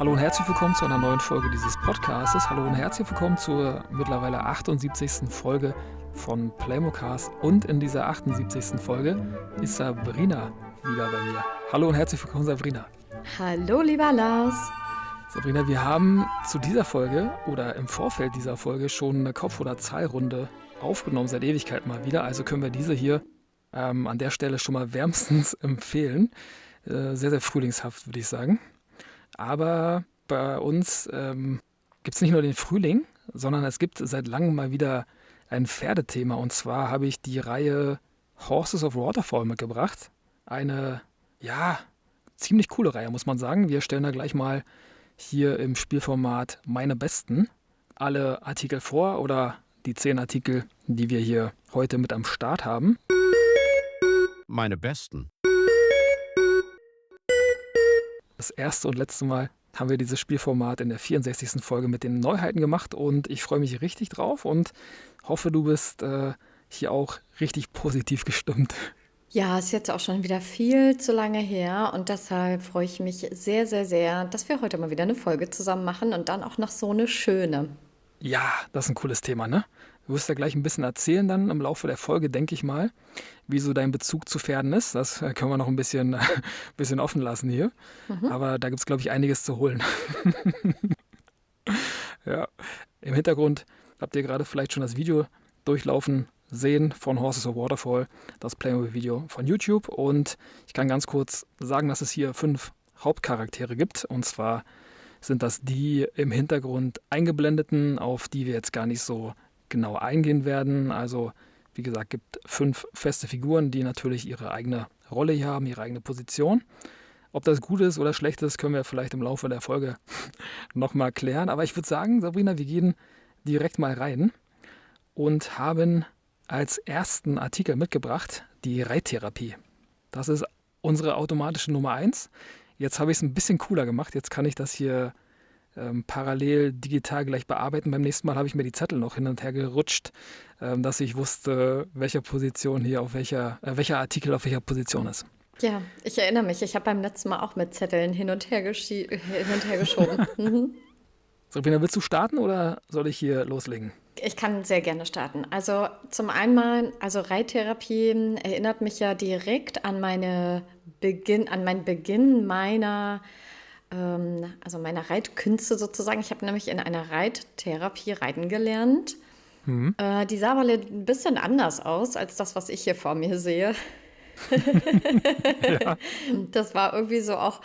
Hallo und herzlich willkommen zu einer neuen Folge dieses Podcastes. Hallo und herzlich willkommen zur mittlerweile 78. Folge von Playmocast. Und in dieser 78. Folge ist Sabrina wieder bei mir. Hallo und herzlich willkommen, Sabrina. Hallo, lieber Lars. Sabrina, wir haben zu dieser Folge oder im Vorfeld dieser Folge schon eine Kopf- oder Zahlrunde aufgenommen, seit Ewigkeit mal wieder. Also können wir diese hier an der Stelle schon mal wärmstens empfehlen. Sehr, sehr frühlingshaft, würde ich sagen. Aber bei uns gibt es nicht nur den Frühling, sondern es gibt seit langem mal wieder ein Pferdethema. Und zwar habe ich die Reihe Horses of Waterfall mitgebracht. Eine, ja, ziemlich coole Reihe, muss man sagen. Wir stellen da gleich mal hier im Spielformat meine besten alle Artikel vor oder die 10 Artikel, die wir hier heute mit am Start haben. Meine besten. Das erste und letzte Mal haben wir dieses Spielformat in der 64. Folge mit den Neuheiten gemacht und ich freue mich richtig drauf und hoffe, du bist hier auch richtig positiv gestimmt. Ja, ist jetzt auch schon wieder viel zu lange her und deshalb freue ich mich sehr, sehr, sehr, dass wir heute mal wieder eine Folge zusammen machen und dann auch noch so eine schöne. Ja, das ist ein cooles Thema, ne? Du wirst ja gleich ein bisschen erzählen dann im Laufe der Folge, denke ich mal, wie so dein Bezug zu Pferden ist. Das können wir noch ein bisschen, bisschen offen lassen hier. Aber da gibt es, glaube ich, einiges zu holen. Ja, im Hintergrund habt ihr gerade vielleicht schon das Video durchlaufen sehen von Horses of Waterfall, das Playmobil-Video von YouTube. Und ich kann ganz kurz sagen, dass es hier 5 Hauptcharaktere gibt. Und zwar sind das die im Hintergrund eingeblendeten, auf die wir jetzt gar nicht so genau eingehen werden. Also, wie gesagt, gibt 5 feste Figuren, die natürlich ihre eigene Rolle hier haben, ihre eigene Position. Ob das gut ist oder schlecht ist, können wir vielleicht im Laufe der Folge nochmal klären. Aber ich würde sagen, Sabrina, wir gehen direkt mal rein und haben als ersten Artikel mitgebracht die Reittherapie. Das ist unsere automatische Nummer 1. Jetzt habe ich es ein bisschen cooler gemacht. Jetzt kann ich das hier parallel digital gleich bearbeiten. Beim nächsten Mal habe ich mir die Zettel noch hin und her gerutscht, dass ich wusste, welcher Position hier auf welcher Artikel auf welcher Position ist. Ja, ich erinnere mich, ich habe beim letzten Mal auch mit Zetteln hin und her geschoben. Sabrina, willst du starten oder soll ich hier loslegen? Ich kann sehr gerne starten. Also zum einen mal, also Reittherapie erinnert mich ja direkt an meinen Beginn meiner meiner Reitkünste sozusagen. Ich habe nämlich in einer Reittherapie reiten gelernt. Die sah aber ein bisschen anders aus als das, was ich hier vor mir sehe. Ja. Das war irgendwie so auch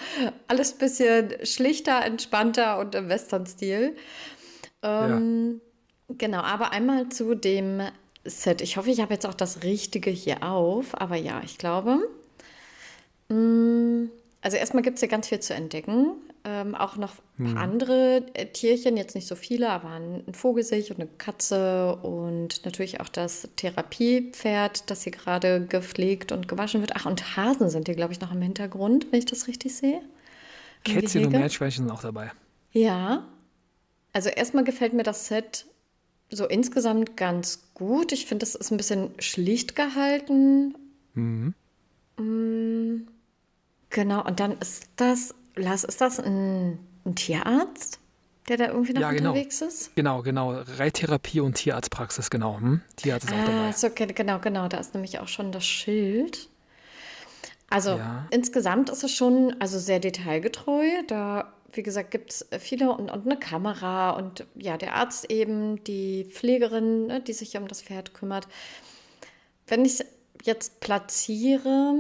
alles ein bisschen schlichter, entspannter und im Western-Stil. Ja. Genau, aber einmal zu dem Set. Ich hoffe, ich habe jetzt auch das Richtige hier auf, aber ja, ich glaube. Also erstmal gibt es hier ganz viel zu entdecken. Auch noch ein paar andere Tierchen, jetzt nicht so viele, aber ein Vogelsicht und eine Katze und natürlich auch das Therapiepferd, das hier gerade gepflegt und gewaschen wird. Ach, und Hasen sind hier, glaube ich, noch im Hintergrund, wenn ich das richtig sehe. Im Kätzchen und Gehege. Meerschweinchen sind auch dabei. Ja, also erstmal gefällt mir das Set so insgesamt ganz gut. Ich finde, es ist ein bisschen schlicht gehalten. Genau, und dann ist das, Lars, ist das ein Tierarzt, der da irgendwie noch Ja, genau. unterwegs ist? Genau. Reittherapie und Tierarztpraxis, genau. Tierarzt ist auch dabei. So, okay, genau, da ist nämlich auch schon das Schild. Also Ja. insgesamt ist es schon also sehr detailgetreu. Da, wie gesagt, gibt es viele und eine Kamera und ja, der Arzt eben, die Pflegerin, ne, die sich um das Pferd kümmert. Wenn ich es jetzt platziere,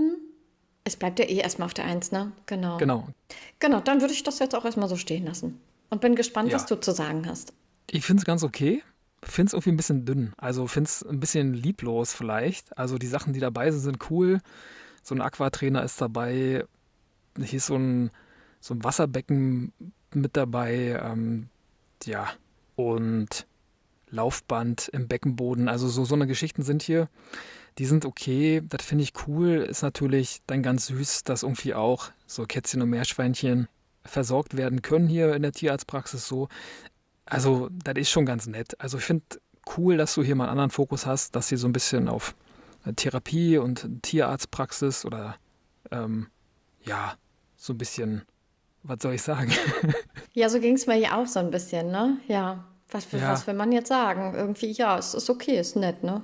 es bleibt ja eh erstmal auf der 1, ne? Genau. Genau. Genau, dann würde ich das jetzt auch erstmal so stehen lassen. Und bin gespannt, Ja. was du zu sagen hast. Ich finde es ganz okay. Finde es irgendwie ein bisschen dünn. Also finde es ein bisschen lieblos vielleicht. Also die Sachen, die dabei sind, sind cool. So ein Aquatrainer ist dabei. Hier ist so ein Wasserbecken mit dabei. Ja. Und Laufband im Beckenboden. Also so eine Geschichten sind hier. Die sind okay. Das finde ich cool. Ist natürlich dann ganz süß, dass irgendwie auch so Kätzchen und Meerschweinchen versorgt werden können hier in der Tierarztpraxis so. Also, das ist schon ganz nett. Also, ich finde cool, dass du hier mal einen anderen Fokus hast, dass sie so ein bisschen auf Therapie und Tierarztpraxis oder ja, so ein bisschen was soll ich sagen? Ja, so ging es mir ja auch so ein bisschen, ne? Ja. Ja, Was will man jetzt sagen? Irgendwie, ja, es ist okay, ist nett, ne?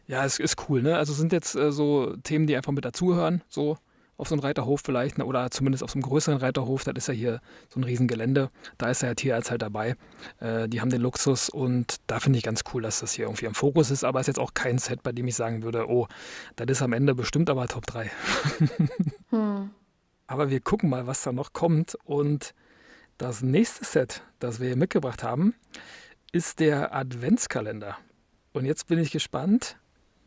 ja, es ist cool, ne? Also sind jetzt so Themen, die einfach mit dazugehören, so auf so einem Reiterhof vielleicht, ne? Oder zumindest auf so einem größeren Reiterhof, das ist ja hier so ein Riesengelände, da ist ja der Tierarzt halt dabei. Die haben den Luxus und da finde ich ganz cool, dass das hier irgendwie im Fokus ist, aber es ist jetzt auch kein Set, bei dem ich sagen würde, oh, das ist am Ende bestimmt aber Top 3. Hm. Aber wir gucken mal, was da noch kommt und das nächste Set, das wir hier mitgebracht haben, ist der Adventskalender. Und jetzt bin ich gespannt,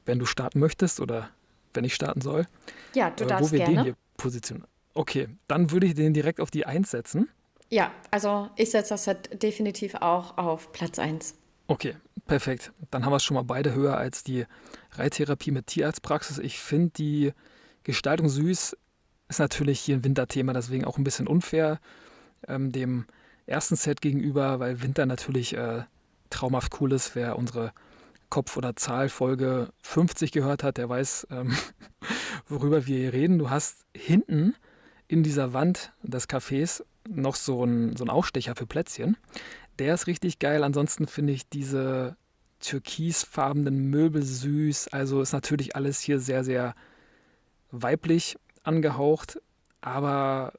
wenn du starten möchtest oder wenn ich starten soll, Ja, du wo darfst wir den gerne. hier positionieren. Okay, dann würde ich den direkt auf die Eins setzen. Ja, also ich setze das halt definitiv auch auf Platz eins. Okay, perfekt. Dann haben wir es schon mal beide höher als die Reittherapie mit Tierarztpraxis. Ich finde die Gestaltung süß. Ist natürlich hier ein Winterthema, deswegen auch ein bisschen unfair dem ersten Set gegenüber, weil Winter natürlich traumhaft cool ist. Wer unsere Kopf- oder Zahlfolge 50 gehört hat, der weiß, worüber wir hier reden. Du hast hinten in dieser Wand des Cafés noch so einen Aufstecher für Plätzchen. Der ist richtig geil. Ansonsten finde ich diese türkisfarbenen Möbel süß. Also ist natürlich alles hier sehr, sehr weiblich angehaucht. Aber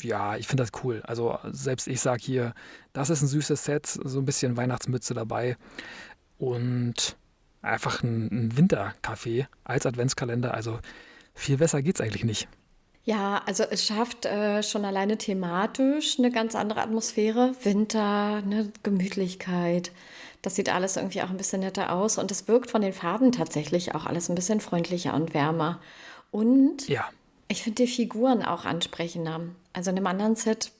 ja, ich finde das cool. Also selbst ich sage hier, das ist ein süßes Set, so ein bisschen Weihnachtsmütze dabei und einfach ein Winterkaffee als Adventskalender. Also viel besser geht's eigentlich nicht. Ja, also es schafft schon alleine thematisch eine ganz andere Atmosphäre. Winter, ne, Gemütlichkeit. Das sieht alles irgendwie auch ein bisschen netter aus und es wirkt von den Farben tatsächlich auch alles ein bisschen freundlicher und wärmer. Und Ja, ich finde die Figuren auch ansprechender. Also in einem anderen Set,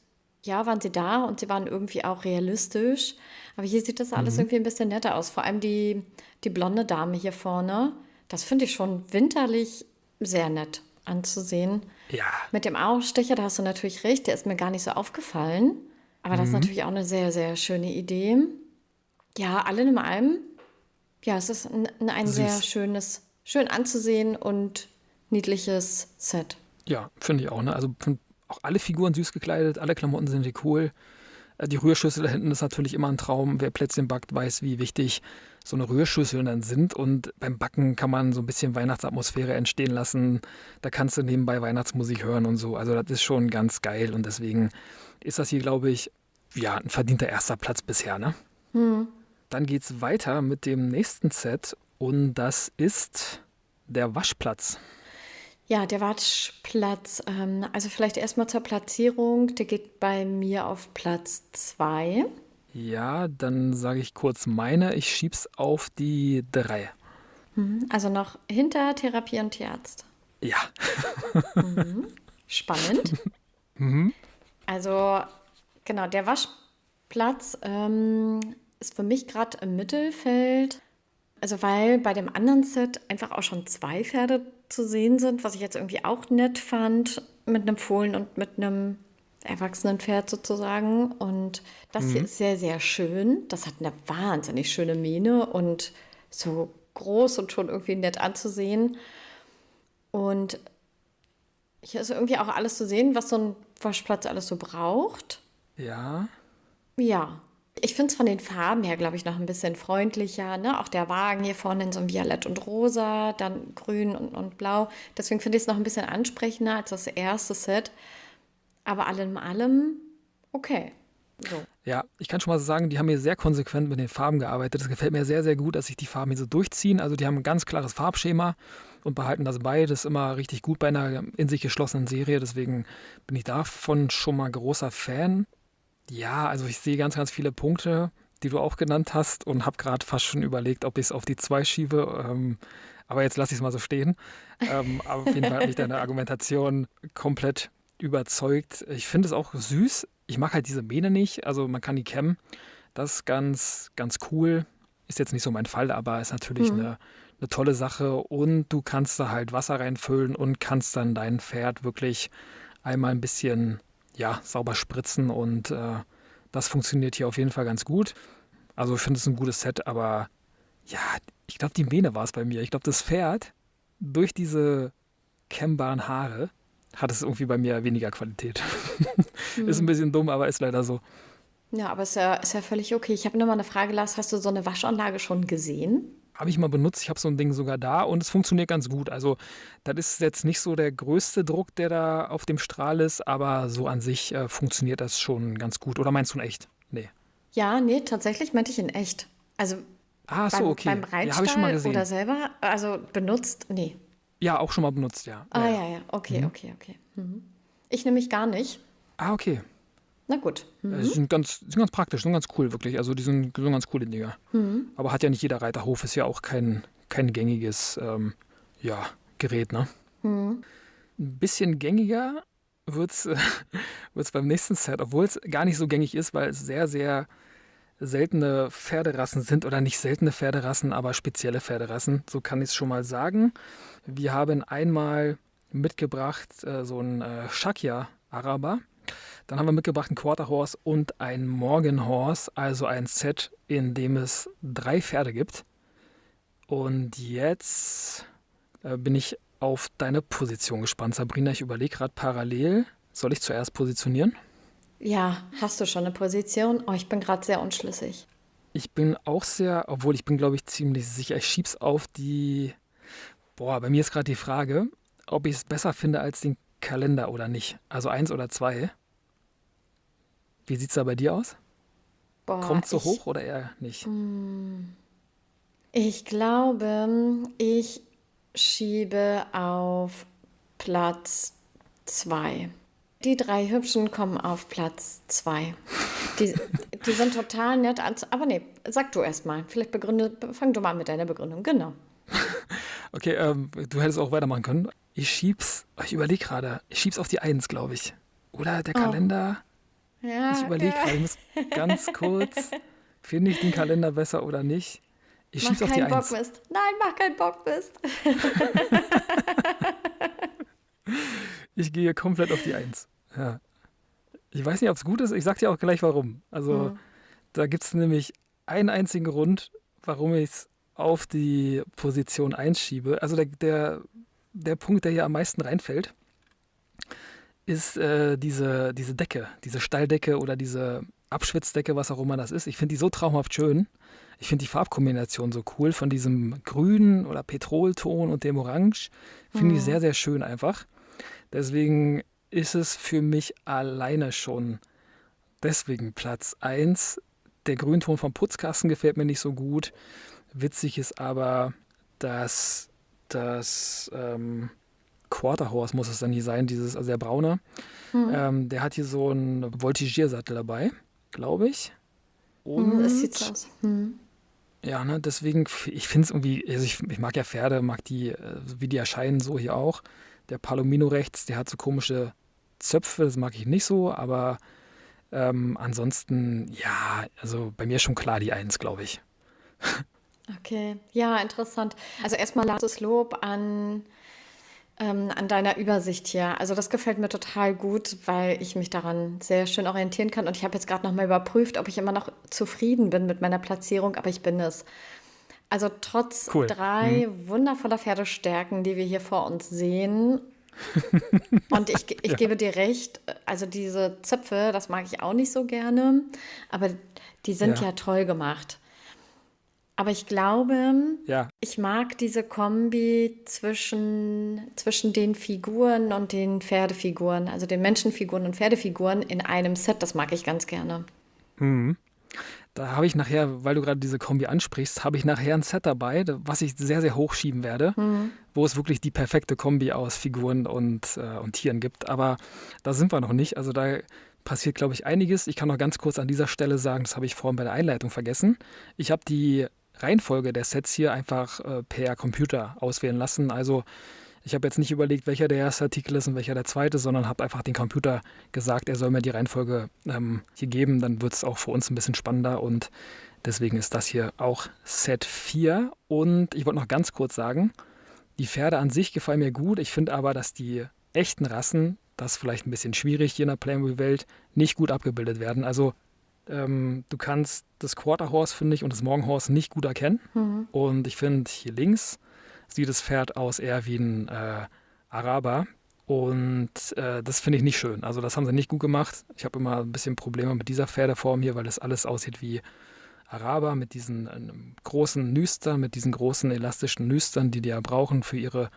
ja, waren sie da und sie waren irgendwie auch realistisch. Aber hier sieht das alles mhm. irgendwie ein bisschen netter aus. Vor allem die blonde Dame hier vorne. Das finde ich schon winterlich sehr nett anzusehen. Ja, Mit dem Ausstecher, da hast du natürlich recht, der ist mir gar nicht so aufgefallen. Aber das ist mhm. natürlich auch eine sehr, sehr schöne Idee. Ja, alle in allem, ja, es ist ein sehr Süß. schönes, schön anzusehen und niedliches Set. Ja, finde ich auch. Ne? Also auch alle Figuren süß gekleidet, alle Klamotten sind die cool. Die Rührschüssel da hinten ist natürlich immer ein Traum. Wer Plätzchen backt, weiß, wie wichtig so eine Rührschüssel dann sind. Und beim Backen kann man so ein bisschen Weihnachtsatmosphäre entstehen lassen. Da kannst du nebenbei Weihnachtsmusik hören und so. Also das ist schon ganz geil. Und deswegen ist das hier, glaube ich, ja, ein verdienter erster Platz bisher. Ne? Dann geht es weiter mit dem nächsten Set. Und das ist der Waschplatz. Ja, der Watschplatz, also vielleicht erstmal zur Platzierung, der geht bei mir auf Platz 2. Ja, dann sage ich kurz meine. Ich schieb's auf die 3. Also noch hinter Therapie und Tierarzt. Ja. Spannend. Mhm. Also genau, der Waschplatz ist für mich gerade im Mittelfeld. Also weil bei dem anderen Set einfach auch schon zwei Pferde zu sehen sind, was ich jetzt irgendwie auch nett fand, mit einem Fohlen und mit einem erwachsenen Pferd sozusagen. Und das hier Mhm. ist sehr, sehr schön. Das hat eine wahnsinnig schöne Mähne und so groß und schon irgendwie nett anzusehen. Und hier ist irgendwie auch alles zu sehen, was so ein Waschplatz alles so braucht. Ja. Ja, ich finde es von den Farben her, glaube ich, noch ein bisschen freundlicher. Ne? Auch der Wagen hier vorne in so einem Violett und Rosa, dann Grün und Blau. Deswegen finde ich es noch ein bisschen ansprechender als das erste Set. Aber allem in allem, okay. So. Ja, ich kann schon mal sagen, die haben hier sehr konsequent mit den Farben gearbeitet. Das gefällt mir sehr, sehr gut, dass sich die Farben hier so durchziehen. Also die haben ein ganz klares Farbschema und behalten das bei. Das ist immer richtig gut bei einer in sich geschlossenen Serie. Deswegen bin ich davon schon mal großer Fan. Ja, also ich sehe ganz, ganz viele Punkte, die du auch genannt hast und habe gerade fast schon überlegt, ob ich es auf die 2 schiebe. Aber jetzt lasse ich es mal so stehen. Aber auf jeden Fall hat mich deine Argumentation komplett überzeugt. Ich finde es auch süß. Ich mag halt diese Mähne nicht. Also man kann die kämmen. Das ist ganz, ganz cool. Ist jetzt nicht so mein Fall, aber ist natürlich eine tolle Sache. Und du kannst da halt Wasser reinfüllen und kannst dann dein Pferd wirklich einmal ein bisschen ja, sauber spritzen. Und das funktioniert hier auf jeden Fall ganz gut. Also ich finde es ein gutes Set, aber ja, ich glaube, die Mähne war es bei mir. Ich glaube, das Pferd durch diese kämmbaren Haare hat es irgendwie bei mir weniger Qualität. Ist ein bisschen dumm, aber ist leider so. Ja, aber ist ja völlig okay. Ich habe nur mal eine Frage, Lars. Hast du so eine Waschanlage schon gesehen? Habe ich mal benutzt, ich habe so ein Ding sogar da und es funktioniert ganz gut. Also das ist jetzt nicht so der größte Druck, der da auf dem Strahl ist, aber so an sich funktioniert das schon ganz gut. Oder meinst du in echt? Nee. Ja, nee, tatsächlich meinte ich in echt. Also Ah, so, beim okay. Ja, habe ich schon mal Reitstall oder gesehen. selber, also benutzt? Nee. Ja, auch schon mal benutzt, ja. Ja, Ah, ja. ja, ja. Okay, Mhm. okay, okay. Ich nämlich gar nicht. Ah, okay. Na gut. Die sind ganz praktisch, sind ganz cool, wirklich. Also die sind ganz coole Dinger. Aber hat ja nicht jeder Reiterhof, ist ja auch kein gängiges ja, Gerät, ne? Ein bisschen gängiger wird's, wird's beim nächsten Set, obwohl es gar nicht so gängig ist, weil es sehr, sehr seltene Pferderassen sind oder nicht seltene Pferderassen, aber spezielle Pferderassen. So kann ich es schon mal sagen. Wir haben einmal mitgebracht so einen Shakya-Araber. Dann haben wir mitgebracht einen Quarter Horse und ein Morgan Horse, also ein Set, in dem es 3 Pferde gibt. Und jetzt bin ich auf deine Position gespannt, Sabrina. Ich überlege gerade parallel. Soll ich zuerst positionieren? Ja, hast du schon eine Position? Oh, ich bin gerade sehr unschlüssig. Ich bin auch sehr, obwohl ich bin, glaube ich, ziemlich sicher. Ich schieb's auf die. Boah, bei mir ist gerade die Frage, ob ich es besser finde als den Kalender oder nicht. Also 1 oder 2. Wie sieht's da bei dir aus? Boah, Kommt so hoch oder eher nicht? ich glaube, ich schiebe auf Platz 2. Die 3 Hübschen kommen auf Platz 2. Die, die sind total nett, aber nee, sag du erst mal. Fang du mal mit deiner Begründung. Genau. Okay, du hättest auch weitermachen können. Ich überlege gerade, ich schieb's auf die 1, glaube ich. Oder der Oh, Kalender? Ich ja, überlege gerade, ich muss ganz kurz, finde ich den Kalender besser oder nicht? Ich mach schieb's auf die keinen 1. Bockmist. Nein, mach keinen Bockmist. Ich gehe komplett auf die 1. Ja. Ich weiß nicht, ob es gut ist, ich sag dir auch gleich warum. Also, da gibt es nämlich einen einzigen Grund, warum ich es auf die Position 1 schiebe. Also der Punkt, der hier am meisten reinfällt, ist diese Decke, diese Stalldecke oder diese Abschwitzdecke, was auch immer das ist. Ich finde die so traumhaft schön. Ich finde die Farbkombination so cool von diesem grünen oder Petrolton und dem Orange. Finde ich sehr, sehr schön einfach. Deswegen ist es für mich alleine schon deswegen Platz 1. Der Grünton vom Putzkasten gefällt mir nicht so gut. Witzig ist aber, dass das Quarter Horse muss es dann hier sein, also der braune. Der hat hier so einen Voltigiersattel dabei, glaube ich. Es sieht so Und aus. ja, ne, deswegen, ich finde es irgendwie, also ich mag ja Pferde, mag die, wie die erscheinen, so hier auch. Der Palomino rechts, der hat so komische Zöpfe, das mag ich nicht so, aber ansonsten, ja, also bei mir schon klar die 1, glaube ich. Okay, ja, interessant. Also erstmal lautes Lob an deiner Übersicht hier. Also das gefällt mir total gut, weil ich mich daran sehr schön orientieren kann. Und ich habe jetzt gerade nochmal überprüft, ob ich immer noch zufrieden bin mit meiner Platzierung, aber ich bin es. Also trotz Cool. 3 wundervoller Pferdestärken, die wir hier vor uns sehen. Und ich Ja, gebe dir recht, also diese Zöpfe, das mag ich auch nicht so gerne, aber die sind ja, ja toll gemacht. Aber ich glaube, ja. ich mag diese Kombi zwischen den Figuren und den Pferdefiguren, also den Menschenfiguren und Pferdefiguren in einem Set, das mag ich ganz gerne. Mhm. Da habe ich nachher, weil du gerade diese Kombi ansprichst, habe ich nachher ein Set dabei, was ich sehr, sehr hochschieben werde, wo es wirklich die perfekte Kombi aus Figuren und Tieren gibt. Aber da sind wir noch nicht. Also da passiert, glaube ich, einiges. Ich kann noch ganz kurz an dieser Stelle sagen, das habe ich vorhin bei der Einleitung vergessen. Ich habe die Reihenfolge der Sets hier einfach per Computer auswählen lassen. Also ich habe jetzt nicht überlegt, welcher der erste Artikel ist und welcher der zweite, sondern habe einfach den Computer gesagt, er soll mir die Reihenfolge hier geben. Dann wird es auch für uns ein bisschen spannender und deswegen ist das hier auch Set 4. Und ich wollte noch ganz kurz sagen, die Pferde an sich gefallen mir gut. Ich finde aber, dass die echten Rassen, das ist vielleicht ein bisschen schwierig hier in der Playmobil-Welt, nicht gut abgebildet werden. Also du kannst das Quarter Horse, finde ich, und das Morgen Horse nicht gut erkennen. Und ich finde, hier links sieht das Pferd aus eher wie ein Araber. Und das finde ich nicht schön. Also das haben sie nicht gut gemacht. Ich habe immer ein bisschen Probleme mit dieser Pferdeform hier, weil das alles aussieht wie Araber mit diesen großen Nüstern, mit diesen großen elastischen Nüstern, die ja brauchen für ihre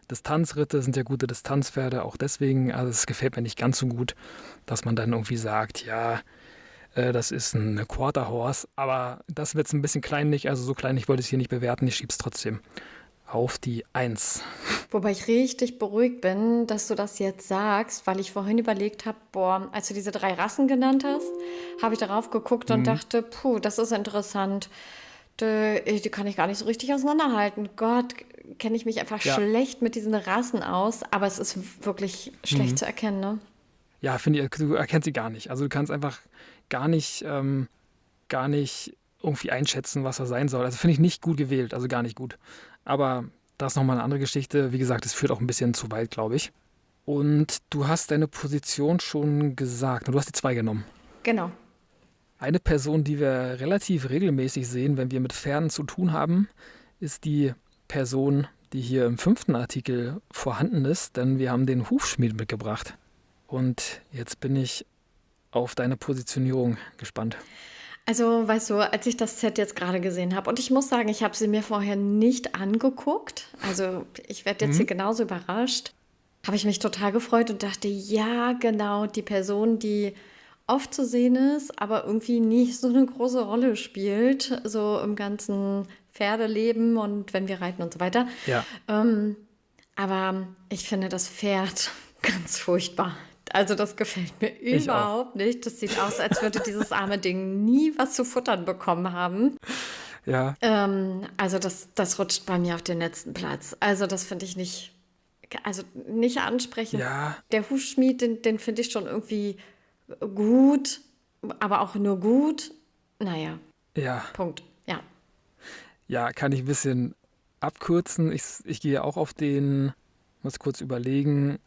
Distanzritte, sind ja gute Distanzpferde, auch deswegen, also es gefällt mir nicht ganz so gut, dass man dann irgendwie sagt, ja, das ist ein Quarter Horse, aber das wird ein bisschen kleinlich, also so kleinlich wollte ich es hier nicht bewerten, ich schiebe es trotzdem auf die 1. Wobei ich richtig beruhigt bin, dass du das jetzt sagst, weil ich vorhin überlegt habe, boah, als du diese 3 Rassen genannt hast, habe ich darauf geguckt und dachte, puh, das ist interessant. Die kann ich gar nicht so richtig auseinanderhalten. Gott, kenne ich mich einfach Ja. schlecht mit diesen Rassen aus, aber es ist wirklich schlecht zu erkennen, ne? Ja, finde ich, du erkennst sie gar nicht. Also du kannst einfach gar nicht irgendwie einschätzen, was er sein soll. Also finde ich nicht gut gewählt, also gar nicht gut. Aber das ist nochmal eine andere Geschichte. Wie gesagt, es führt auch ein bisschen zu weit, glaube ich. Und du hast deine Position schon gesagt. Du hast die 2 genommen. Genau. Eine Person, die wir relativ regelmäßig sehen, wenn wir mit Pferden zu tun haben, ist die Person, die hier im 5. Artikel vorhanden ist, denn wir haben den Hufschmied mitgebracht. Und jetzt bin ich auf deine Positionierung gespannt. Also, weißt du, als ich das Set jetzt gerade gesehen habe, und ich muss sagen, ich habe sie mir vorher nicht angeguckt, also ich werde jetzt hier genauso überrascht, habe ich mich total gefreut und dachte, ja, genau, die Person, die oft zu sehen ist, aber irgendwie nicht so eine große Rolle spielt, so im ganzen Pferdeleben und wenn wir reiten und so weiter. Ja, Aber ich finde das Pferd ganz furchtbar. Also das gefällt mir ich auch. überhaupt nicht. Das sieht aus, als würde dieses arme Ding nie was zu futtern bekommen haben. Ja, Also das rutscht bei mir auf den letzten Platz. Also das finde ich nicht ansprechend. ja, Der Hufschmied, den finde ich schon irgendwie gut, aber auch nur gut. Naja, ja, Punkt. Ja. ja, kann ich ein bisschen abkürzen. Ich gehe auch auf den, muss kurz überlegen.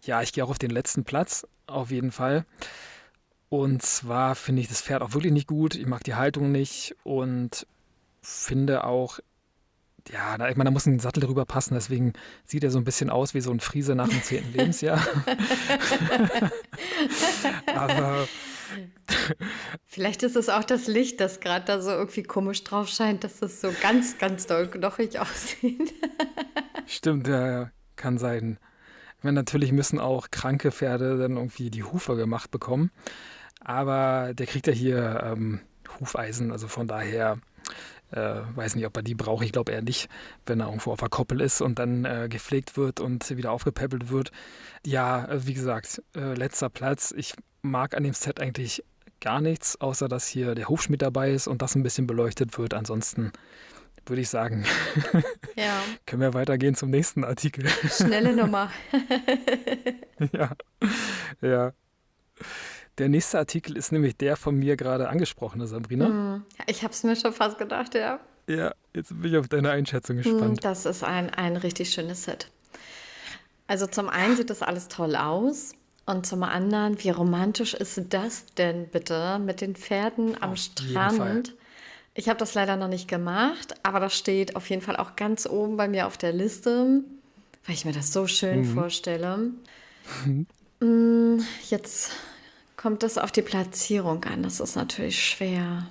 Ja, ich gehe auch auf den letzten Platz, auf jeden Fall. Und zwar finde ich das Pferd auch wirklich nicht gut. Ich mag die Haltung nicht und finde auch, ja, ich meine, da muss ein Sattel drüber passen, deswegen sieht er so ein bisschen aus wie so ein Friese nach dem 10. Lebensjahr. Aber Vielleicht ist es auch das Licht, das gerade da so irgendwie komisch drauf scheint, dass es so ganz, ganz doll knochig aussieht. stimmt, ja, ja, kann sein. Ich meine, natürlich müssen auch kranke Pferde dann irgendwie die Hufe gemacht bekommen. Aber der kriegt ja hier Hufeisen, also von daher weiß nicht, ob er die braucht. Ich glaube eher nicht, wenn er irgendwo auf der Koppel ist und dann gepflegt wird und wieder aufgepäppelt wird. Ja, wie gesagt, letzter Platz. Ich mag an dem Set eigentlich gar nichts, außer dass hier der Hufschmied dabei ist und das ein bisschen beleuchtet wird. Ansonsten würde ich sagen, Ja, können wir weitergehen zum nächsten Artikel. schnelle Nummer. Ja, ja. Der nächste Artikel ist nämlich der von mir gerade angesprochene, Sabrina. Ich habe es mir schon fast gedacht, ja. Ja, jetzt bin ich auf deine Einschätzung gespannt. Das ist ein richtig schönes Set. Also zum einen sieht das alles toll aus und zum anderen, wie romantisch ist das denn bitte mit den Pferden am Auf jeden Fall. Strand? Ich habe das leider noch nicht gemacht, aber das steht auf jeden Fall auch ganz oben bei mir auf der Liste, weil ich mir das so schön vorstelle. Jetzt kommt es auf die Platzierung an. Das ist natürlich schwer.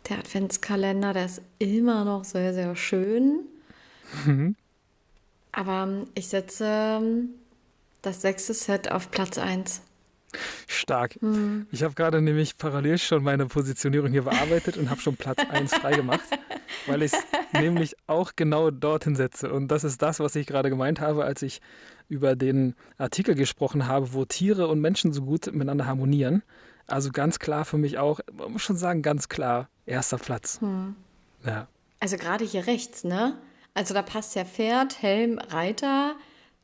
Der Adventskalender, der ist immer noch sehr, sehr schön. Aber ich setze das 6. Set auf Platz 1. Stark. Ich habe gerade nämlich parallel schon meine Positionierung hier bearbeitet und habe schon Platz 1 freigemacht, weil ich es nämlich auch genau dorthin setze. Und das ist das, was ich gerade gemeint habe, als ich über den Artikel gesprochen habe, wo Tiere und Menschen so gut miteinander harmonieren. Also ganz klar für mich auch, man muss schon sagen, ganz klar, 1. Platz. Ja, Also gerade hier rechts, ne? Also da passt ja Pferd, Helm, Reiter.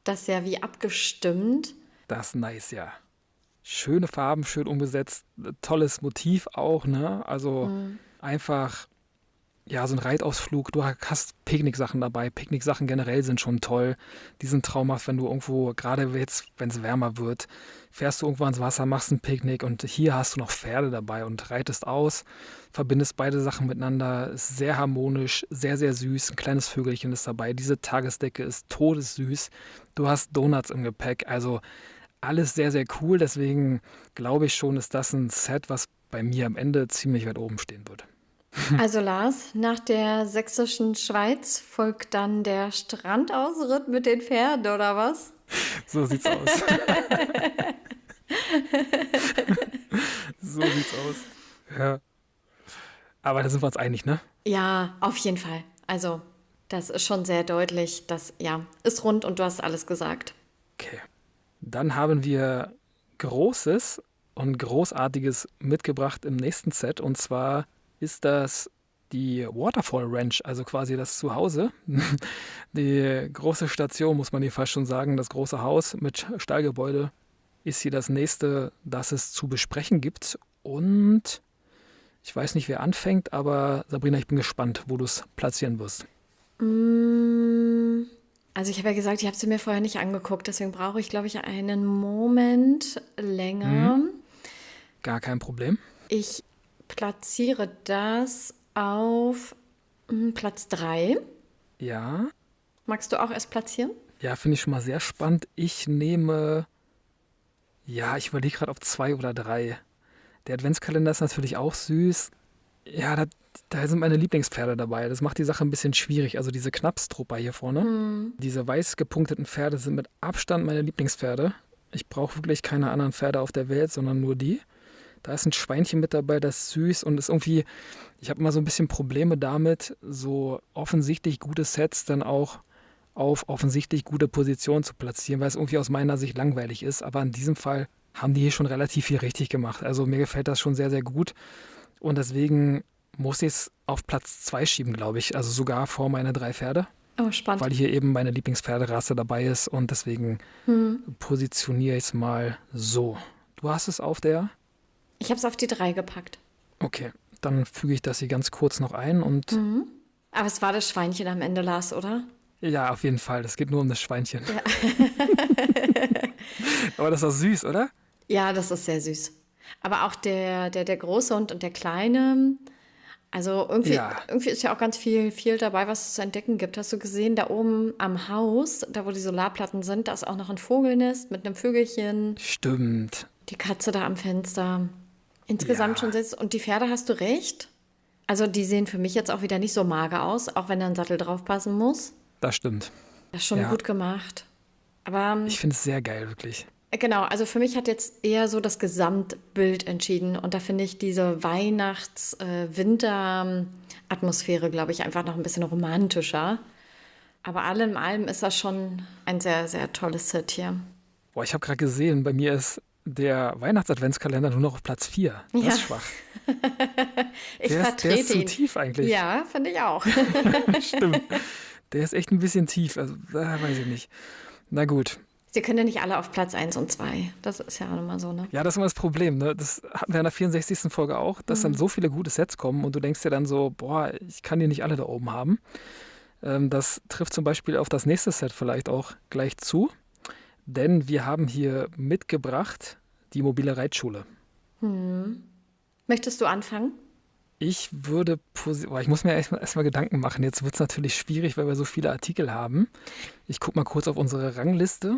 Das ist ja wie abgestimmt. das ist nice, ja. Schöne Farben, schön umgesetzt, tolles Motiv auch, ne? Also einfach, ja, so ein Reitausflug, du hast Picknicksachen dabei. Picknicksachen generell sind schon toll. Die sind traumhaft, wenn du irgendwo, gerade jetzt, wenn es wärmer wird, fährst du irgendwo ans Wasser, machst ein Picknick und hier hast du noch Pferde dabei und reitest aus, verbindest beide Sachen miteinander, ist sehr harmonisch, sehr, sehr süß. Ein kleines Vögelchen ist dabei. Diese Tagesdecke ist todessüß. Du hast Donuts im Gepäck, also alles sehr, sehr cool. Deswegen glaube ich schon, ist das ein Set, was bei mir am Ende ziemlich weit oben stehen wird. Also Lars, nach der sächsischen Schweiz folgt dann der Strandausritt mit den Pferden, oder was? So sieht's aus. So sieht's aus. Ja. Aber da sind wir uns einig, ne? Ja, auf jeden Fall. Also, das ist schon sehr deutlich. Das, ja, ist rund und du hast alles gesagt. Okay. Dann haben wir Großes und Großartiges mitgebracht im nächsten Set. Und zwar ist das die Waterfall Ranch, also quasi das Zuhause. Die große Station, muss man hier fast schon sagen. Das große Haus mit Stallgebäude ist hier das nächste, das es zu besprechen gibt. Und ich weiß nicht, wer anfängt, aber Sabrina, ich bin gespannt, wo du es platzieren wirst. Also ich habe ja gesagt, ich habe sie mir vorher nicht angeguckt, deswegen brauche ich, glaube ich, einen Moment länger. Gar kein Problem. Ich platziere das auf Platz 3. Ja, Magst du auch erst platzieren? ja, finde ich schon mal sehr spannend. Ich nehme, ja, ich überlege gerade auf 2 oder 3. Der Adventskalender ist natürlich auch süß. Ja, da sind meine Lieblingspferde dabei. Das macht die Sache ein bisschen schwierig. Also diese Knapstruppe hier vorne. Diese weiß gepunkteten Pferde sind mit Abstand meine Lieblingspferde. Ich brauche wirklich keine anderen Pferde auf der Welt, sondern nur die. Da ist ein Schweinchen mit dabei, das ist süß und ist irgendwie, ich habe immer so ein bisschen Probleme damit, so offensichtlich gute Sets dann auch auf offensichtlich gute Positionen zu platzieren, weil es irgendwie aus meiner Sicht langweilig ist. Aber in diesem Fall haben die hier schon relativ viel richtig gemacht. Also mir gefällt das schon sehr, sehr gut. Und deswegen muss ich es auf Platz 2 schieben, glaube ich. Also sogar vor meine 3 Pferde, Oh, spannend. weil hier eben meine Lieblingspferderasse dabei ist. Und deswegen positioniere ich es mal so. Du hast es auf der? Ich habe es auf die 3 gepackt. Okay, dann füge ich das hier ganz kurz noch ein und Aber es war das Schweinchen am Ende, Lars, oder? ja, auf jeden Fall. Es geht nur um das Schweinchen. Aber das ist auch süß, oder? Ja, das ist sehr süß. Aber auch der große und der kleine, also Ja, irgendwie ist ja auch ganz viel dabei, was es zu entdecken gibt. Hast du gesehen, da oben am Haus, da wo die Solarplatten sind, da ist auch noch ein Vogelnest mit einem Vögelchen, stimmt. die Katze da am Fenster. Insgesamt schon Ja, sehr, und die Pferde, hast du recht? Also die sehen für mich jetzt auch wieder nicht so mager aus, auch wenn da ein Sattel draufpassen muss. das stimmt. Das ist schon Ja, gut gemacht. Aber ich finde es sehr geil, wirklich. genau, also für mich hat jetzt eher so das Gesamtbild entschieden. Und da finde ich diese Weihnachts-Winter-Atmosphäre, glaube ich, einfach noch ein bisschen romantischer. Aber allem in allem ist das schon ein sehr, sehr tolles Set hier. Boah, ich habe gerade gesehen, bei mir ist der Weihnachts-Adventskalender nur noch auf Platz 4. Das Ja, ist schwach. ich Der ist vertrete zu ihn. tief eigentlich. Ja, finde ich auch. Stimmt. Der ist echt ein bisschen tief. Also, weiß ich nicht. Na gut. Sie können ja nicht alle auf Platz 1 und 2. Das ist ja auch immer so, ne? Ja, das ist immer das Problem, ne? Das hatten wir in der 64. Folge auch, dass dann so viele gute Sets kommen und du denkst dir dann so, boah, ich kann die nicht alle da oben haben. Das trifft zum Beispiel auf das nächste Set vielleicht auch gleich zu, denn wir haben hier mitgebracht die mobile Reitschule. Möchtest du anfangen? Ich würde, boah, ich muss mir erstmal Gedanken machen. Jetzt wird es natürlich schwierig, weil wir so viele Artikel haben. Ich gucke mal kurz auf unsere Rangliste.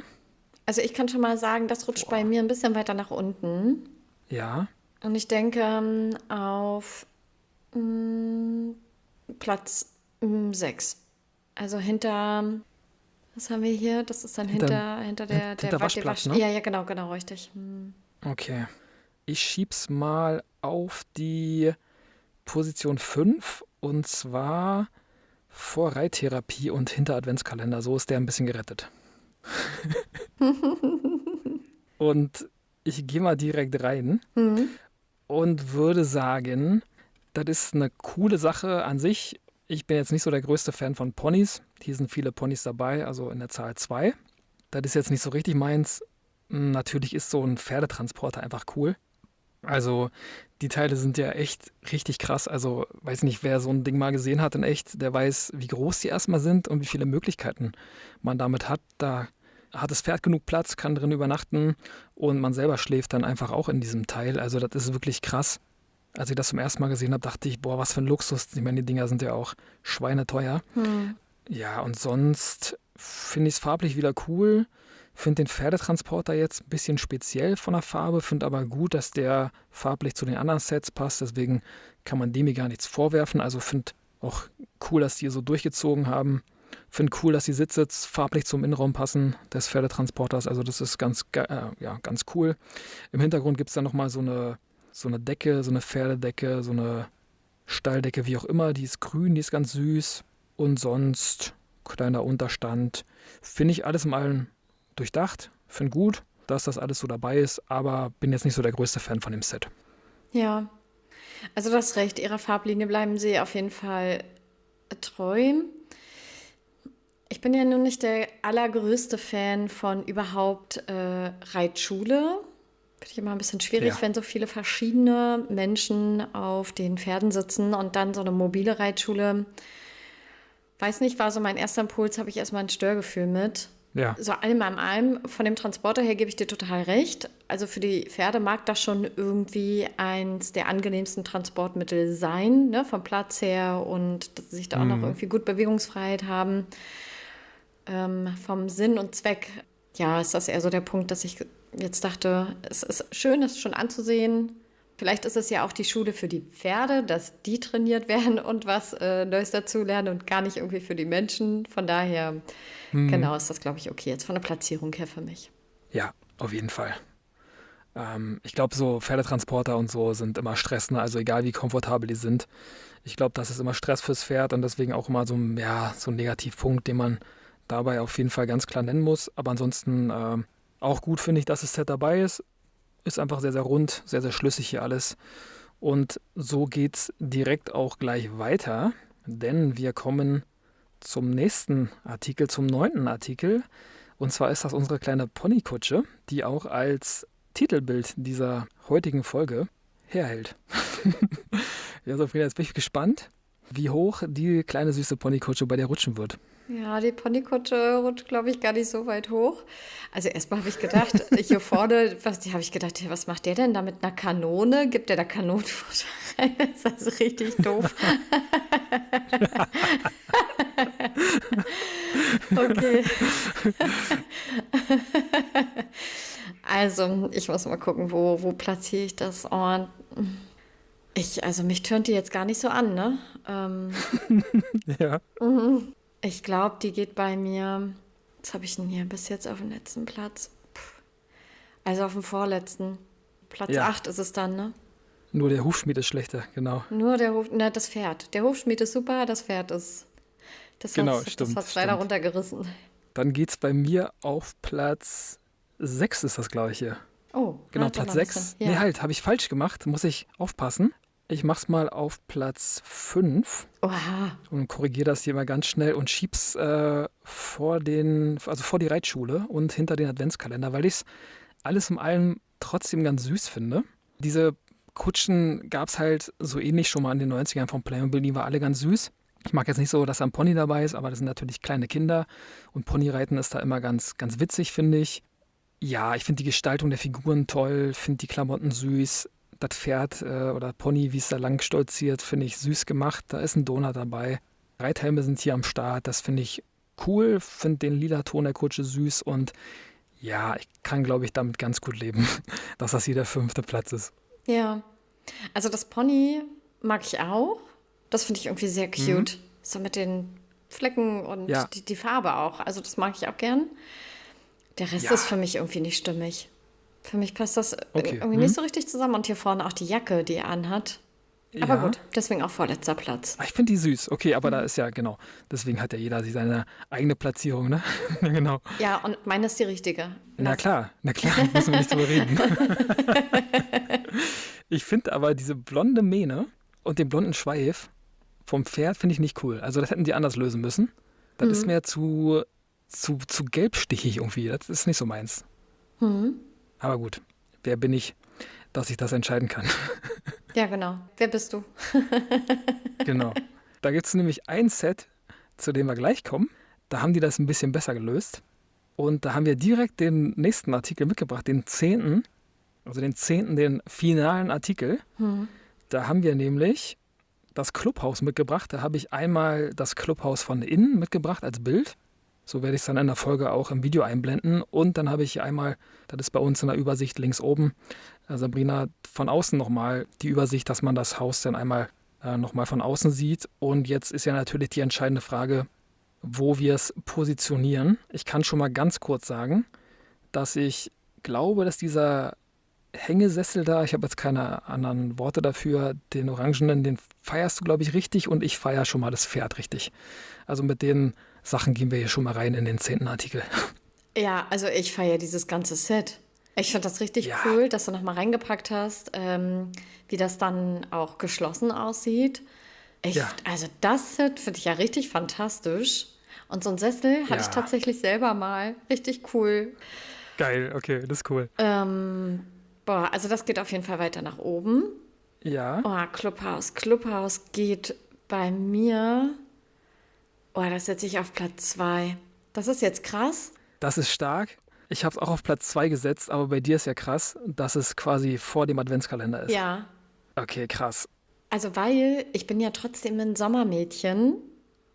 Also ich kann schon mal sagen, das rutscht bei Boah, mir ein bisschen weiter nach unten. ja, Und ich denke auf mm, Platz 6. Also hinter, was haben wir hier? Das ist dann hinter, hinter hinter der Waschplatz, Wasch. ne? Ja, ja, genau, richtig. Okay. Ich schieb's mal auf die Position 5 und zwar vor Reittherapie und hinter Adventskalender. So ist der ein bisschen gerettet. Und ich gehe mal direkt rein und würde sagen, das ist eine coole Sache an sich. Ich bin jetzt nicht so der größte Fan von Ponys. Hier sind viele Ponys dabei, also in der Zahl 2. Das ist jetzt nicht so richtig meins. Natürlich ist so ein Pferdetransporter einfach cool. Also die Teile sind ja echt richtig krass. Also weiß nicht, wer so ein Ding mal gesehen hat in echt, der weiß, wie groß die erstmal sind und wie viele Möglichkeiten man damit hat. Da hat das Pferd genug Platz, kann drin übernachten und man selber schläft dann einfach auch in diesem Teil. Also das ist wirklich krass. Als ich das zum ersten Mal gesehen habe, dachte ich, boah, was für ein Luxus. Ich meine, die Dinger sind ja auch schweineteuer. Ja, und sonst finde ich es farblich wieder cool. Finde den Pferdetransporter jetzt ein bisschen speziell von der Farbe, finde aber gut, dass der farblich zu den anderen Sets passt. Deswegen kann man dem hier gar nichts vorwerfen. Also finde auch cool, dass die so durchgezogen haben. Finde cool, dass die Sitze farblich zum Innenraum passen des Pferdetransporters. Also das ist ja, ganz cool. Im Hintergrund gibt es dann nochmal so eine Decke, so eine Pferdedecke, so eine Stalldecke, wie auch immer. Die ist grün, die ist ganz süß. Und sonst kleiner Unterstand. Finde ich alles in allem durchdacht. Finde gut, dass das alles so dabei ist, aber bin jetzt nicht so der größte Fan von dem Set. Ja, also du hast recht, ihrer Farblinie bleiben sie auf jeden Fall treu. Ich bin ja nun nicht der allergrößte Fan von überhaupt Reitschule. Finde ich immer ein bisschen schwierig, Ja, wenn so viele verschiedene Menschen auf den Pferden sitzen und dann so eine mobile Reitschule. Weiß nicht, war so mein erster Impuls, habe ich erstmal ein Störgefühl mit. ja. So allem am allem, von dem Transporter her gebe ich dir total recht. Also für die Pferde mag das schon irgendwie eins der angenehmsten Transportmittel sein, ne, vom Platz her und dass sie sich da auch noch Mhm. irgendwie gut Bewegungsfreiheit haben. Vom Sinn und Zweck, ja, ist das eher so der Punkt, dass ich jetzt dachte, es ist schön, es schon anzusehen. Vielleicht ist es ja auch die Schule für die Pferde, dass die trainiert werden und was Neues dazulernen und gar nicht irgendwie für die Menschen. Von daher, Mhm. genau, ist das, glaube ich, okay jetzt von der Platzierung her für mich. Ja, auf jeden Fall. Ich glaube, so Pferdetransporter und so sind immer Stress, ne? Also egal wie komfortabel die sind. Ich glaube, das ist immer Stress fürs Pferd und deswegen auch immer ja, so ein Negativpunkt, den man dabei auf jeden Fall ganz klar nennen muss. Aber ansonsten auch gut finde ich, dass das Set dabei ist. Ist einfach sehr, sehr rund, sehr, sehr schlüssig hier alles. Und so geht's direkt auch gleich weiter, denn wir kommen zum nächsten Artikel, zum 9. Artikel. Und zwar ist das unsere kleine Ponykutsche, die auch als Titelbild dieser heutigen Folge herhält. Ja, Sabrina, jetzt bin ich gespannt, wie hoch die kleine süße Ponykutsche bei dir rutschen wird. Ja, die Ponykutsche rutscht, glaube ich, gar nicht so weit hoch. Also erstmal habe ich gedacht, hier vorne, habe ich gedacht, ja, was macht der denn da mit einer Kanone? Gibt der da Kanonenfutter rein? Das ist also richtig doof. Okay. Also, ich muss mal gucken, wo platziere ich das? Und also mich tönt die jetzt gar nicht so an, ne? Ja, Ich glaube, die geht bei mir. Was habe ich denn hier bis jetzt auf dem letzten Platz? Also auf dem vorletzten. Platz ja, 8 ist es dann, ne? nur der Hufschmied ist schlechter, genau. Nur das Pferd. Der Hufschmied ist super, das Pferd ist. Genau, Das stimmt, hat's leider stimmt. runtergerissen. Dann geht's bei mir auf Platz 6 ist das, glaube ich, hier. Oh, Genau, doch Platz noch ein bisschen. 6. Nee, Ja. halt, habe ich falsch gemacht, muss ich aufpassen. Ich mach's mal auf Platz 5 Oha. und korrigiere das hier mal ganz schnell und schieb's vor die Reitschule und hinter den Adventskalender, weil ich es alles in allem trotzdem ganz süß finde. Diese Kutschen gab es halt so ähnlich schon mal in den 90ern von Playmobil, die waren alle ganz süß. Ich mag jetzt nicht so, dass da ein Pony dabei ist, aber das sind natürlich kleine Kinder und Ponyreiten ist da immer ganz, ganz witzig, finde ich. Ja, ich finde die Gestaltung der Figuren toll, finde die Klamotten süß. Das Pferd oder Pony, wie es da lang stolziert, finde ich süß gemacht. Da ist ein Donut dabei. Reithelme sind hier am Start, das finde ich cool. Finde den lila Ton der Kutsche süß und ja, ich kann, glaube ich, damit ganz gut leben, dass das hier der 5. Platz ist. Ja. Also das Pony mag ich auch. Das finde ich irgendwie sehr Mhm. cute. So mit den Flecken Ja, und die Farbe auch. Also das mag ich auch gern. Der Rest ist ja, für mich irgendwie nicht stimmig. Für mich passt das okay. irgendwie nicht Mhm. so richtig zusammen. Und hier vorne auch die Jacke, die er anhat. Aber Ja, gut, deswegen auch vorletzter Platz. ich finde die süß. Okay, aber da ist ja, genau, deswegen hat ja jeder seine eigene Platzierung, ne? Genau. Ja, und meine ist die richtige. Na klar, müssen wir nicht drüber reden. Ich finde aber diese blonde Mähne und den blonden Schweif vom Pferd finde ich nicht cool. Also das hätten die anders lösen müssen. Das ist mir zu gelbstichig irgendwie. Das ist nicht so meins. Aber gut, wer bin ich, dass ich das entscheiden kann. Ja, genau. Wer bist du? Genau. Da gibt es nämlich ein Set, zu dem wir gleich kommen. Da haben die das ein bisschen besser gelöst. Und da haben wir direkt den nächsten Artikel mitgebracht, den 10., also den 10., den finalen Artikel. Da haben wir nämlich das Clubhaus mitgebracht. Da habe ich einmal das Clubhaus von innen mitgebracht als Bild. So werde ich es dann in der Folge auch im Video einblenden. Und dann habe ich hier einmal, das ist bei uns in der Übersicht links oben, Sabrina, von außen nochmal die Übersicht, dass man das Haus dann einmal nochmal von außen sieht. Und jetzt ist ja natürlich die entscheidende Frage, wo wir es positionieren. Ich kann schon mal ganz kurz sagen, dass ich glaube, dass dieser Hängesessel da, ich habe jetzt keine anderen Worte dafür, den orangenen, den feierst du, glaube ich, richtig und ich feiere schon mal das Pferd richtig. Also mit den Sachen gehen wir hier schon mal rein in den 10. Artikel. Ja, also ich feiere dieses ganze Set. Ich finde das richtig Ja. cool, dass du nochmal reingepackt hast, wie das dann auch geschlossen aussieht. Ja. Also das Set finde ich ja richtig fantastisch. Und so einen Sessel hatte ich Ja. tatsächlich selber mal. Richtig cool. Geil, okay, das ist cool. Also das geht auf jeden Fall weiter nach oben. Ja, Oh, Clubhaus. Clubhaus geht bei mir. Oh, das setze ich auf Platz 2. Das ist jetzt krass. das ist stark. Ich habe es auch auf Platz 2 gesetzt, aber bei dir ist ja krass, dass es quasi vor dem Adventskalender ist. Ja. Okay, krass. Also weil ich bin ja trotzdem ein Sommermädchen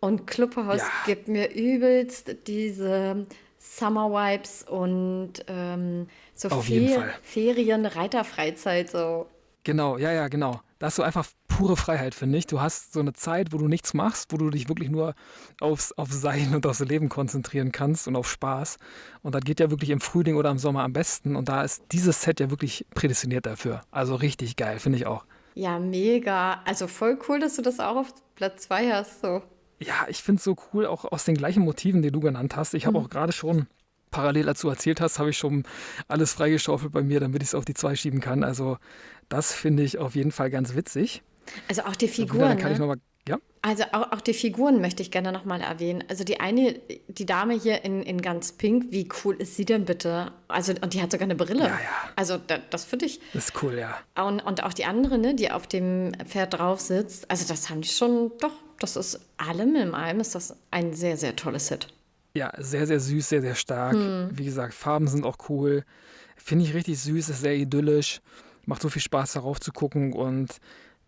und Clubhaus Ja. gibt mir übelst diese Summer Vibes und so Auf jeden Fall. Ferien, Reiterfreizeit so. Genau, ja, genau. Da hast du einfach pure Freiheit, finde ich. Du hast so eine Zeit, wo du nichts machst, wo du dich wirklich nur aufs Sein und aufs Leben konzentrieren kannst und auf Spaß. Und das geht ja wirklich im Frühling oder im Sommer am besten. Und da ist dieses Set ja wirklich prädestiniert dafür. Also richtig geil, finde ich auch. Ja, mega. Also voll cool, dass du das auch auf Platz 2 hast. So. Ja, ich finde es so cool, auch aus den gleichen Motiven, die du genannt hast. Ich habe auch gerade schon, parallel dazu erzählt hast, habe ich schon alles freigeschaufelt bei mir, damit ich es auf die 2 schieben kann. Also das finde ich auf jeden Fall ganz witzig. Also auch die Sabrina, Figuren, dann kann ich ne? nochmal, ja, Also auch die Figuren möchte ich gerne nochmal erwähnen. Also die Dame hier in ganz pink, wie cool ist sie denn bitte? Also, und die hat sogar eine Brille. Ja. Also das finde ich. das ist cool, ja. Und auch die andere, ne, die auf dem Pferd drauf sitzt. Also das haben die schon, doch, das ist allem in allem ist das ein sehr, sehr tolles Set. Ja, sehr, sehr süß, sehr, sehr stark. Wie gesagt, Farben sind auch cool. Finde ich richtig süß, ist sehr idyllisch. Macht so viel Spaß, darauf zu gucken. Und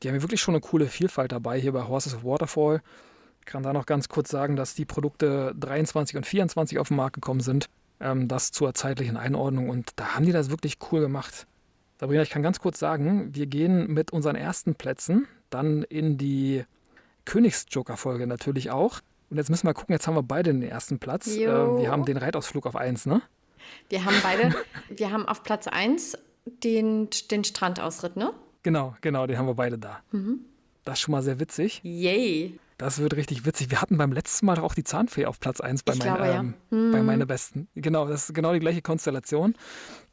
die haben ja wirklich schon eine coole Vielfalt dabei hier bei Horses of Waterfall. Ich kann da noch ganz kurz sagen, dass die Produkte 23 und 24 auf den Markt gekommen sind. Das zur zeitlichen Einordnung. Und da haben die das wirklich cool gemacht. Sabrina, ich kann ganz kurz sagen, wir gehen mit unseren ersten Plätzen dann in die Königsjoker-Folge natürlich auch. Und jetzt müssen wir gucken, jetzt haben wir beide den ersten Platz. Jo. Wir haben den Reitausflug auf 1, ne? Wir haben auf Platz 1 den Strandausritt, ne? Genau, den haben wir beide da. Das ist schon mal sehr witzig. Yay. Das wird richtig witzig. Wir hatten beim letzten Mal doch auch die Zahnfee auf Platz 1 bei, Ich glaube, ja. bei meine Besten. Genau, das ist genau die gleiche Konstellation.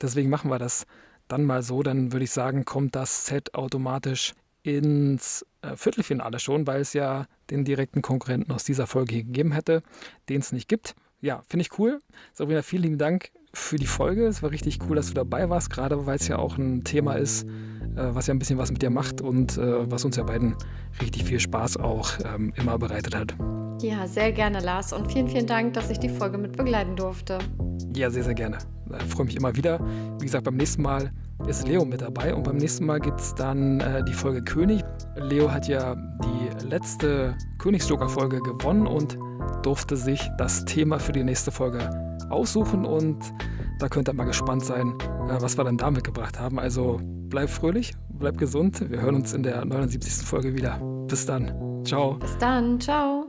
Deswegen machen wir das dann mal so. Dann würde ich sagen, kommt das Set automatisch ins Viertelfinale schon, weil es ja den direkten Konkurrenten aus dieser Folge hier gegeben hätte, den es nicht gibt. Ja, finde ich cool. Sabrina, vielen lieben Dank für die Folge. Es war richtig cool, dass du dabei warst, gerade weil es ja auch ein Thema ist, was ja ein bisschen was mit dir macht und was uns ja beiden richtig viel Spaß auch immer bereitet hat. Ja, sehr gerne, Lars. Und vielen, vielen Dank, dass ich die Folge mit begleiten durfte. Ja, sehr, sehr gerne. Freue mich immer wieder. Wie gesagt, beim nächsten Mal ist Leo mit dabei und beim nächsten Mal gibt es dann die Folge König. Leo hat ja die letzte Königsjoker-Folge gewonnen und durfte sich das Thema für die nächste Folge aussuchen und da könnt ihr mal gespannt sein, was wir dann da mitgebracht haben. Also bleib fröhlich, bleib gesund. Wir hören uns in der 79. Folge wieder. Bis dann. Ciao. Bis dann. Ciao.